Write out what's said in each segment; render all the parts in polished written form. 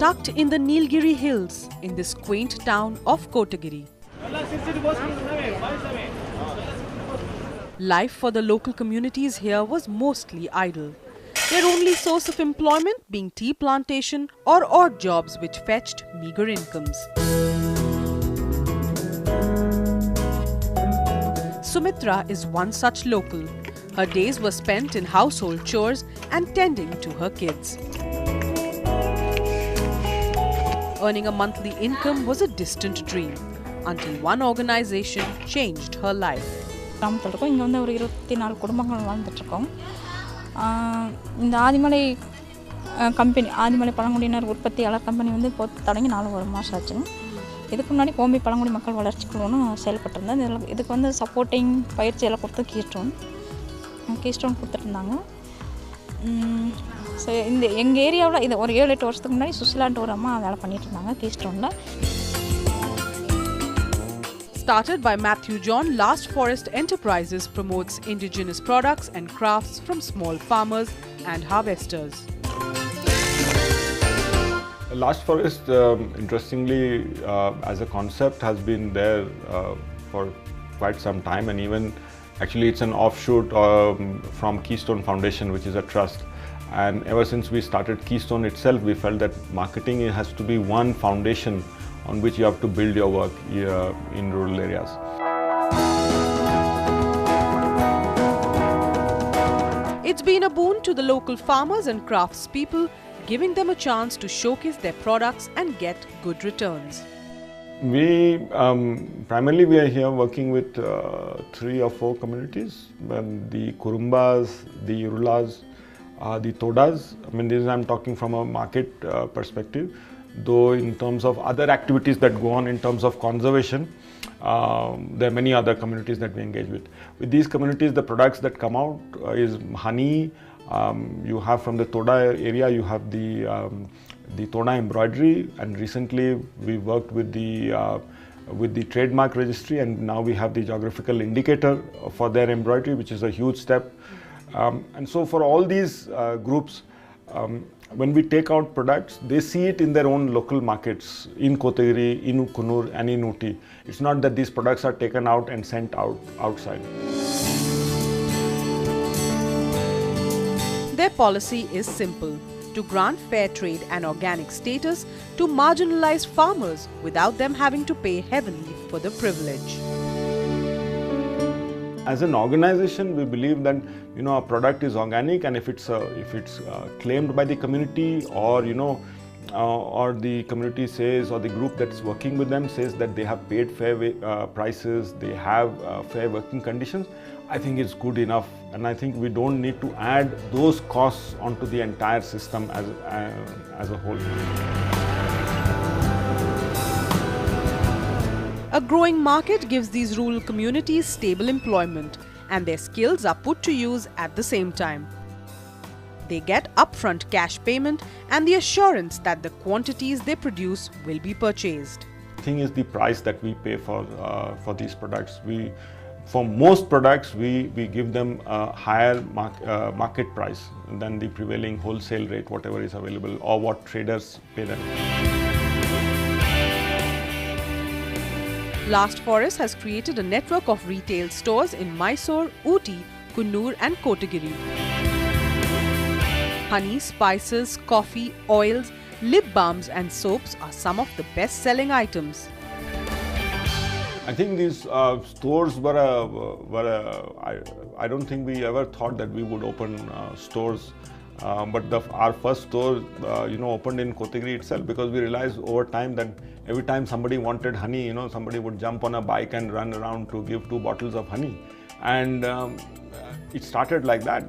tucked in the Nilgiri hills in this quaint town of Kotagiri. Life for the local communities here was mostly idle, their only source of employment being tea plantation or odd jobs which fetched meagre incomes. Sumitra is one such local. Her days were spent in household chores and tending to her kids. Earning a monthly income was a distant dream until one organization changed her life. இங்கே வந்து ஒரு 24 குடும்பங்கள் வாழ்ந்துட்டுருக்கோம். இந்த Adimali company Adimali பழங்குடியினர் உற்பத்தியாளர் company வந்து இப்போ தொடங்கி 4 மாதம் ஆச்சுங்க. இதுக்கு முன்னாடி கோம்பி பழங்குடி மக்கள் வளர்ச்சி குழுன்னு செயல்பட்டிருந்தேன். இதுக்கு வந்து சப்போர்ட்டிங் பயிற்சி எல்லாம் கொடுத்து கீஸ்டோன் கொடுத்துட்ருந்தாங்க. ஸோ இந்த எங்கள் ஏரியாவில் இது ஒரு 7-8 வருஷத்துக்கு முன்னாடி சுசிலான்ட்டு ஒரு அம்மா வேலை பண்ணிகிட்டு இருந்தாங்க கீஸ்டோனில். Started by Mathew John, Last Forest Enterprises promotes indigenous products and crafts from small farmers and harvesters. Last Forest, interestingly, as a concept has been there for quite some time, and even actually it's an offshoot from Keystone Foundation, which is a trust. And ever since we started Keystone itself, we felt that marketing has to be one foundation on which you have to build your work in rural areas. It's been a boon to the local farmers and craftspeople, giving them a chance to showcase their products and get good returns. We primarily we are here working with 3 or 4 communities: the Kurumbas, the Irulas, the Todas. I mean, this I'm talking from a market perspective. Though in terms of other activities that go on in terms of conservation, there are many other communities that we engage with. With these communities, the products that come out is honey. You have from the Toda area, you have the Toda embroidery, and recently we worked with the trademark registry, and now we have the geographical indicator for their embroidery, which is a huge step. And so for all these groups, when we take out products, they see it in their own local markets, in Kotagiri, in Kunur and in Uti. It's not that these products are taken out and sent outside. Their policy is simple: to grant fair trade and organic status to marginalized farmers without them having to pay heavily for the privilege. As an organization, we believe that our product is organic, and if it's claimed by the community, or or the community says, or the group that's working with them says that they have paid fair prices, they have fair working conditions, I think it's good enough, and I think we don't need to add those costs onto the entire system as a whole. A growing market gives these rural communities stable employment, and their skills are put to use at the same time. They get upfront cash payment and the assurance that the quantities they produce will be purchased. The thing is the price that we pay for these products. For most products, we give them a higher market price than the prevailing wholesale rate, whatever is available, or what traders pay them. Last Forest has created a network of retail stores in Mysore, Uti, Kannur and Kotagiri. Honey, spices, coffee, oils, lip balms and soaps are some of the best-selling items. I think these stores I don't think we ever thought that we would open stores. But our first store, opened in Kotagiri itself, because we realized over time that every time somebody wanted honey, somebody would jump on a bike and run around to give 2 bottles of honey. And it started like that.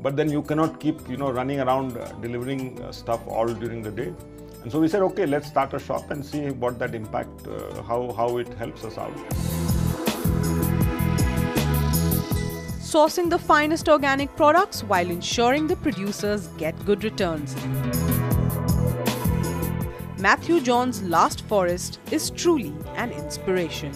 But then you cannot keep, running around delivering stuff all during the day. And so we said, okay, let's start a shop and see what that impact, how it helps us out. Sourcing the finest organic products while ensuring the producers get good returns. Mathew John's Last Forest is truly an inspiration.